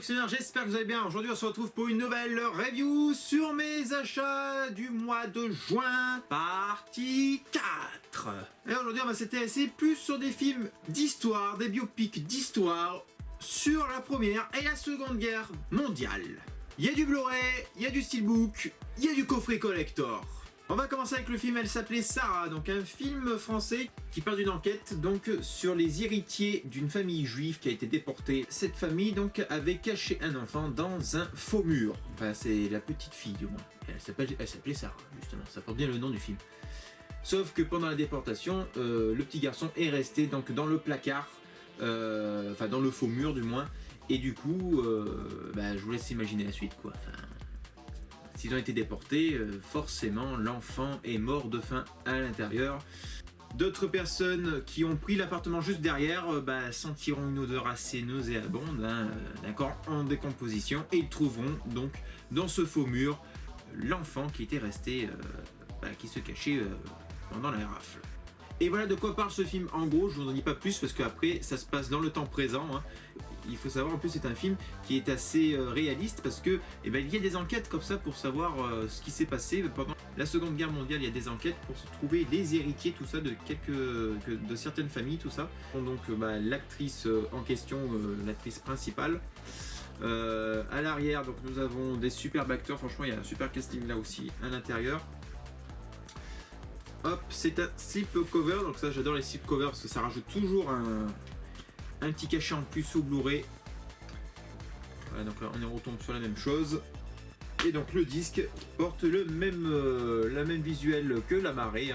collectionneurs, j'espère que vous allez bien. Aujourd'hui on se retrouve pour une nouvelle review sur mes achats du mois de juin, partie 4. Et aujourd'hui on va s'intéresser plus sur des films d'histoire, des biopics d'histoire sur la première et la seconde guerre mondiale. Il y a du Blu-ray, il y a du steelbook, il y a du coffret collector. On va commencer avec le film, elle s'appelait Sarah, donc un film français qui parle d'une enquête donc sur les héritiers d'une famille juive qui a été déportée. Cette famille donc avait caché un enfant dans un faux mur. Enfin c'est la petite fille du moins. Elle s'appelait Sarah justement, ça porte bien le nom du film. Sauf que pendant la déportation, le petit garçon est resté donc dans le placard, enfin dans le faux mur du moins. Et du coup, je vous laisse imaginer la suite quoi. Enfin, s'ils ont été déportés, forcément l'enfant est mort de faim à l'intérieur. D'autres personnes qui ont pris l'appartement juste derrière sentiront une odeur assez nauséabonde d'un corps en décomposition et ils trouveront donc dans ce faux mur l'enfant qui était resté, qui se cachait pendant la rafle. Et voilà de quoi parle ce film en gros, je vous en dis pas plus parce qu'après ça se passe dans le temps présent. Il faut savoir en plus c'est un film qui est assez réaliste parce que il y a des enquêtes comme ça pour savoir ce qui s'est passé pendant la Seconde Guerre mondiale. Il y a des enquêtes pour se trouver les héritiers, tout ça, de certaines familles, tout ça. Donc l'actrice en question, l'actrice principale. À l'arrière donc nous avons des superbes acteurs, franchement il y a un super casting là aussi à l'intérieur. Hop, c'est un slipcover, donc ça j'adore les slipcovers parce que ça rajoute toujours un petit cachet en plus au Blu-ray. Voilà, donc là on retombe sur la même chose. Et donc le disque porte la même visuelle que La Marée.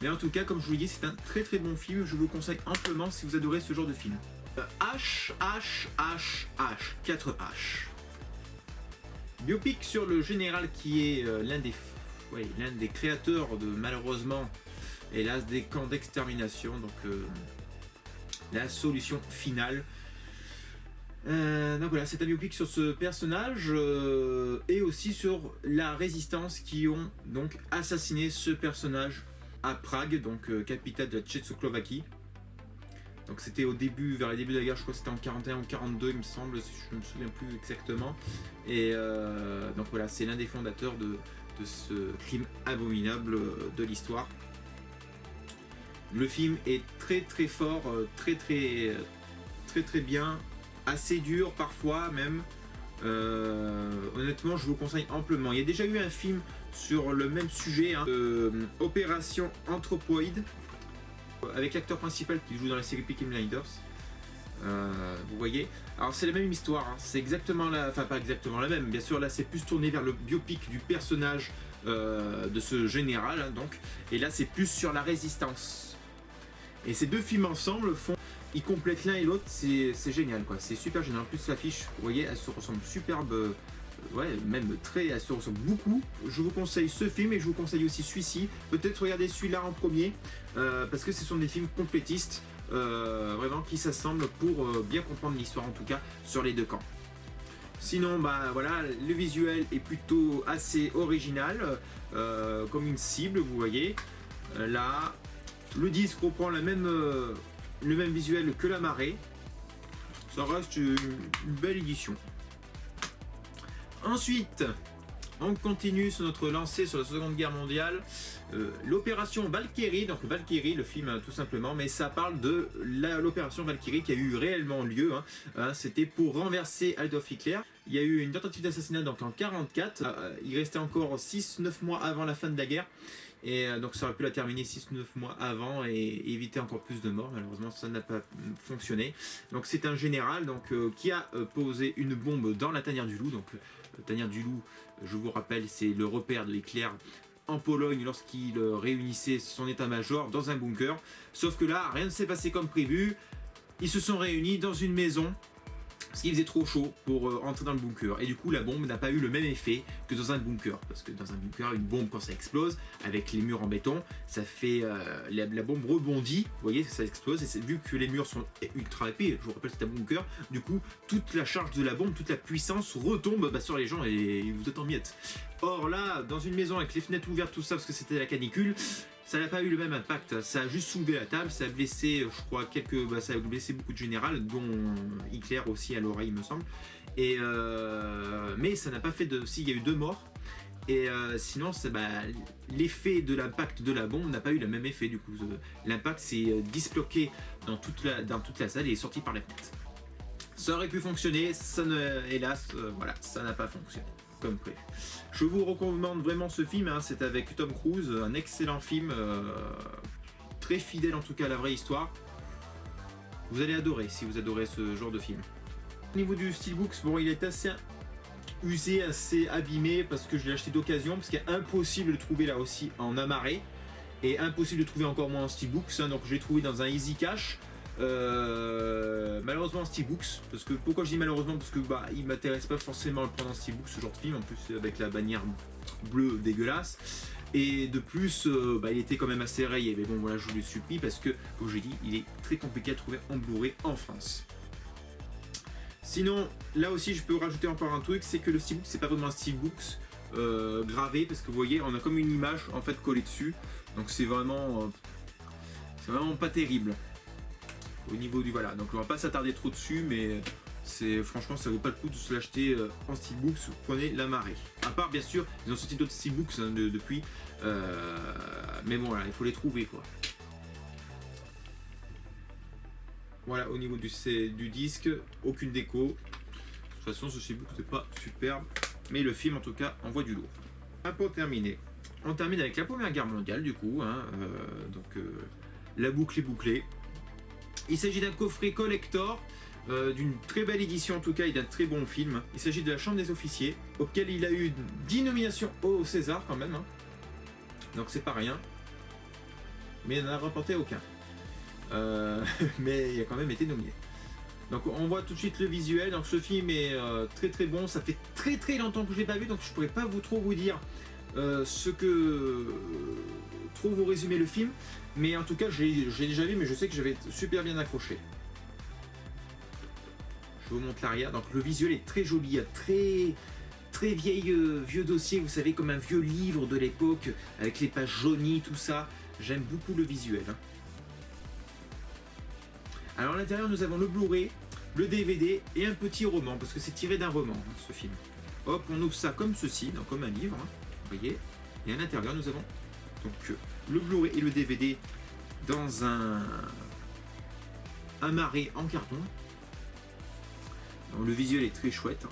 Mais en tout cas, comme je vous l'ai dit, c'est un très très bon film. Je vous le conseille amplement si vous adorez ce genre de film. H, 4 H. Biopic sur le général qui est l'un des créateurs de, malheureusement, hélas, des camps d'extermination, donc la solution finale. Donc voilà, c'est un biopic sur ce personnage et aussi sur la résistance qui ont donc assassiné ce personnage à Prague, donc capitale de la Tchécoslovaquie. Donc c'était vers les débuts de la guerre, je crois que c'était en 41 ou 42 il me semble, je ne me souviens plus exactement. Et donc voilà, c'est l'un des fondateurs de ce crime abominable de l'histoire. Le film est très très fort, très bien, assez dur parfois même. Honnêtement je vous conseille amplement. Il y a déjà eu un film sur le même sujet, Opération Anthropoid, avec l'acteur principal qui joue dans la série Peaky Blinders. Vous voyez, alors c'est la même histoire, c'est exactement pas exactement la même, bien sûr là c'est plus tourné vers le biopic du personnage de ce général donc, et là c'est plus sur la résistance. Et ces deux films ensemble ils complètent l'un et l'autre, c'est génial quoi, c'est super génial. En plus l'affiche, vous voyez, elle se ressemble superbe, elle se ressemble beaucoup. Je vous conseille ce film et je vous conseille aussi celui-ci, peut-être regardez celui-là en premier, parce que ce sont des films complétistes. Vraiment qui s'assemblent pour bien comprendre l'histoire en tout cas sur les deux camps. Sinon voilà, le visuel est plutôt assez original, comme une cible, vous voyez. Là, le disque reprend le même visuel que La Marée. Ça reste une belle édition. Ensuite, on continue sur notre lancée sur la Seconde Guerre mondiale. L'opération Valkyrie, donc Valkyrie, le film tout simplement, mais ça parle de l'opération Valkyrie qui a eu réellement lieu. C'était pour renverser Adolf Hitler. Il y a eu une tentative d'assassinat donc en 1944. Il restait encore 6-9 mois avant la fin de la guerre. Et donc ça aurait pu la terminer 6-9 mois avant et éviter encore plus de morts. Malheureusement ça n'a pas fonctionné. Donc c'est un général qui a posé une bombe dans la tanière du loup. Donc la tanière du loup, je vous rappelle, c'est le repère de Hitler en Pologne lorsqu'il réunissait son état-major dans un bunker. Sauf que là, rien ne s'est passé comme prévu. Ils se sont réunis dans une maison parce qu'il faisait trop chaud pour entrer dans le bunker. Et du coup, la bombe n'a pas eu le même effet que dans un bunker. Parce que dans un bunker, une bombe, quand ça explose, avec les murs en béton, ça fait... la bombe rebondit, vous voyez, ça explose. Et vu que les murs sont ultra épais, je vous rappelle, c'est un bunker, du coup, toute la charge de la bombe, toute la puissance retombe sur les gens et vous êtes en miettes. Or là, dans une maison avec les fenêtres ouvertes, tout ça, parce que c'était la canicule, ça n'a pas eu le même impact. Ça a juste soulevé la table, ça a blessé, je crois, ça a blessé beaucoup de générales, dont Hitler aussi à l'oreille, il me semble. Mais ça n'a pas fait de... Si, il y a eu 2 morts. Et sinon, l'effet de l'impact de la bombe n'a pas eu le même effet. Du coup, l'impact s'est disloqué dans toute la salle et est sorti par la fenêtre. Ça aurait pu fonctionner, hélas, voilà, ça n'a pas fonctionné comme prévu. Je vous recommande vraiment ce film, hein, c'est avec Tom Cruise, un excellent film, très fidèle en tout cas à la vraie histoire. Vous allez adorer si vous adorez ce genre de film. Au niveau du steelbook, bon, il est assez usé, assez abîmé parce que je l'ai acheté d'occasion, parce qu'il est impossible de trouver là aussi en amarré et impossible de trouver encore moins en steelbooks, hein, donc je l'ai trouvé dans un Easy Cash. Malheureusement en steelbooks, parce que pourquoi je dis malheureusement, parce que il m'intéresse pas forcément à le prendre en steelbook, ce genre de film, en plus avec la bannière bleue dégueulasse, et de plus il était quand même assez rayé, mais bon voilà, je vous le supplie parce que comme j'ai dit, il est très compliqué à trouver en Blu-ray en France. Sinon là aussi je peux rajouter encore un truc, c'est que le steelbook c'est pas vraiment un steelbook gravé, parce que vous voyez on a comme une image en fait collée dessus, donc c'est vraiment pas terrible. Au niveau du voilà, donc on va pas s'attarder trop dessus, mais franchement ça vaut pas le coup de se l'acheter en steelbook si vous prenez la marée. À part bien sûr, ils ont sorti d'autres steelbooks hein, depuis, mais bon voilà, il faut les trouver quoi. Voilà, au niveau du disque, aucune déco. De toute façon ce steelbook n'est pas superbe, mais le film en tout cas envoie du lourd. Pour terminer, on termine avec la Première Guerre mondiale du coup, hein, la boucle est bouclée. Il s'agit d'un coffret collector, d'une très belle édition en tout cas et d'un très bon film. Il s'agit de La Chambre des officiers, auquel il a eu 10 nominations au César quand même, hein. Donc c'est pas rien. Mais il n'en a remporté aucun. Mais il a quand même été nominé. Donc on voit tout de suite le visuel. Donc ce film est très très bon. Ça fait très très longtemps que je l'ai pas vu, donc je pourrais pas trop vous dire trop vous résumer le film. Mais en tout cas, j'ai déjà vu, mais je sais que j'avais super bien accroché. Je vous montre l'arrière. Donc le visuel est très joli, très vieux dossier, vous savez, comme un vieux livre de l'époque, avec les pages jaunies, tout ça. J'aime beaucoup le visuel. Hein. Alors à l'intérieur, nous avons le Blu-ray, le DVD et un petit roman, parce que c'est tiré d'un roman, hein, ce film. Hop, on ouvre ça comme ceci, donc comme un livre, hein, vous voyez. Et à l'intérieur, nous avons donc le Blu-ray et le DVD dans un amarré en carton. Donc, le visuel est très chouette. Hein.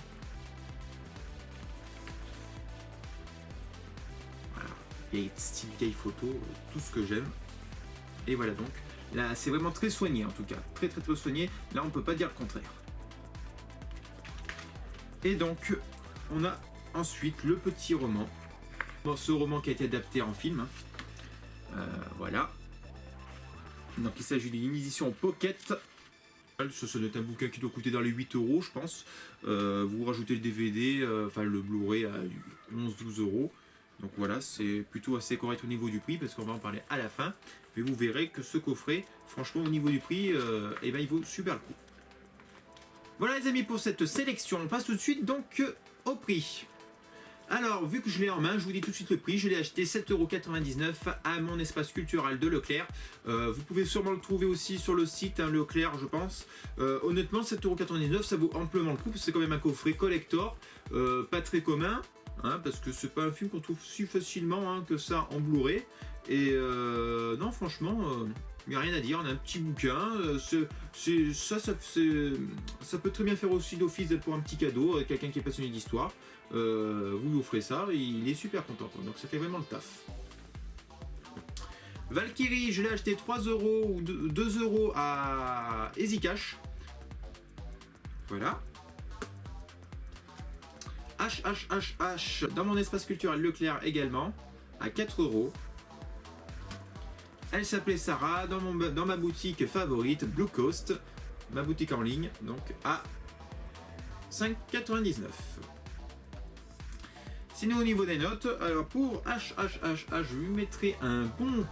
Voilà. Il y a style vieille photo, tout ce que j'aime. Et voilà donc. Là, c'est vraiment très soigné en tout cas. Très très très soigné. Là, on peut pas dire le contraire. Et donc, on a ensuite le petit roman. Bon, ce roman qui a été adapté en film. Hein. Voilà. Donc il s'agit d'une édition pocket. Ce doit être un bouquin qui doit coûter dans les 8 € je pense. Vous rajoutez le DVD, le Blu-ray à 11-12 €. Donc voilà, c'est plutôt assez correct au niveau du prix, parce qu'on va en parler à la fin. Mais vous verrez que ce coffret, franchement au niveau du prix, il vaut super le coup. Voilà les amis pour cette sélection. On passe tout de suite donc au prix. Alors, vu que je l'ai en main, je vous dis tout de suite le prix. Je l'ai acheté 7,99 € à mon espace culturel de Leclerc. Vous pouvez sûrement le trouver aussi sur le site, hein, Leclerc, je pense. Honnêtement, 7,99 €, ça vaut amplement le coup, parce que c'est quand même un coffret collector, pas très commun, hein, parce que c'est pas un film qu'on trouve si facilement hein, que ça en Blu-ray. Et non, franchement, il n'y a rien à dire. On a un petit bouquin. Ça peut très bien faire aussi d'office pour un petit cadeau à quelqu'un qui est passionné d'histoire. Vous lui offrez ça, et il est super content. Donc ça fait vraiment le taf. Valkyrie, je l'ai acheté 3 € ou 2 € à Easy Cash. Voilà. HHHH dans mon espace culturel Leclerc également à 4 €. Elle s'appelait Sarah dans ma boutique favorite Blue Coast, ma boutique en ligne, donc à 5,99 €. Sinon au niveau des notes, alors pour HHHH, je lui mettrai un bon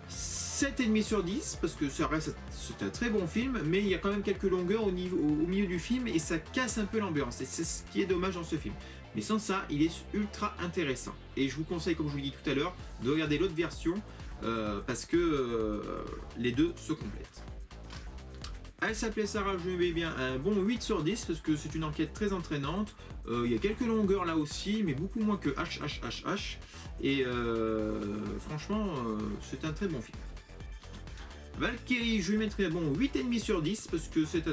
7,5 sur 10, parce que ça reste, c'est un très bon film, mais il y a quand même quelques longueurs au milieu du film et ça casse un peu l'ambiance, et c'est ce qui est dommage dans ce film. Mais sans ça, il est ultra intéressant. Et je vous conseille, comme je vous l'ai dit tout à l'heure, de regarder l'autre version, parce que les deux se complètent. Elle s'appelait Sarah, je lui mets bien un bon 8 sur 10 parce que c'est une enquête très entraînante. Il y a quelques longueurs là aussi, mais beaucoup moins que HHHH. Et franchement, c'est un très bon film. Valkyrie, je lui mettrai un bon 8,5 sur 10 parce que c'est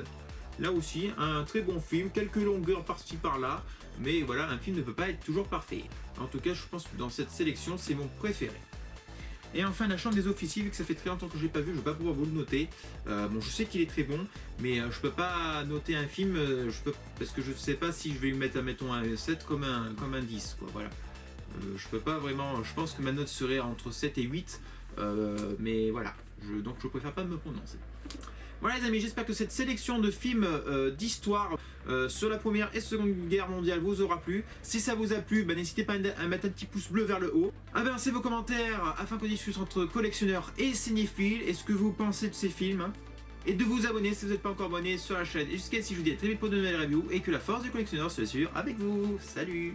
là aussi un très bon film. Quelques longueurs par-ci par-là, mais voilà, un film ne peut pas être toujours parfait. En tout cas, je pense que dans cette sélection, c'est mon préféré. Et enfin, La Chambre des officiers, vu que ça fait très longtemps que je l'ai pas vu, je ne vais pas pouvoir vous le noter. Bon, je sais qu'il est très bon, mais je peux pas noter un film parce que je ne sais pas si je vais lui mettre, mettons, un 7 comme un 10, quoi, voilà. Je peux pas vraiment, je pense que ma note serait entre 7 et 8, mais voilà, donc je préfère pas me prononcer. Voilà les amis, j'espère que cette sélection de films d'histoire sur la première et seconde guerre mondiale vous aura plu. Si ça vous a plu, n'hésitez pas à mettre un petit pouce bleu vers le haut. Avancez vos commentaires afin qu'on discute entre collectionneurs et cinéphiles. Et ce que vous pensez de ces films. Et de vous abonner si vous n'êtes pas encore abonné sur la chaîne. Et jusqu'à ici, je vous dis à très vite pour de nouvelles reviews. Et que la force du collectionneur se suive avec vous. Salut!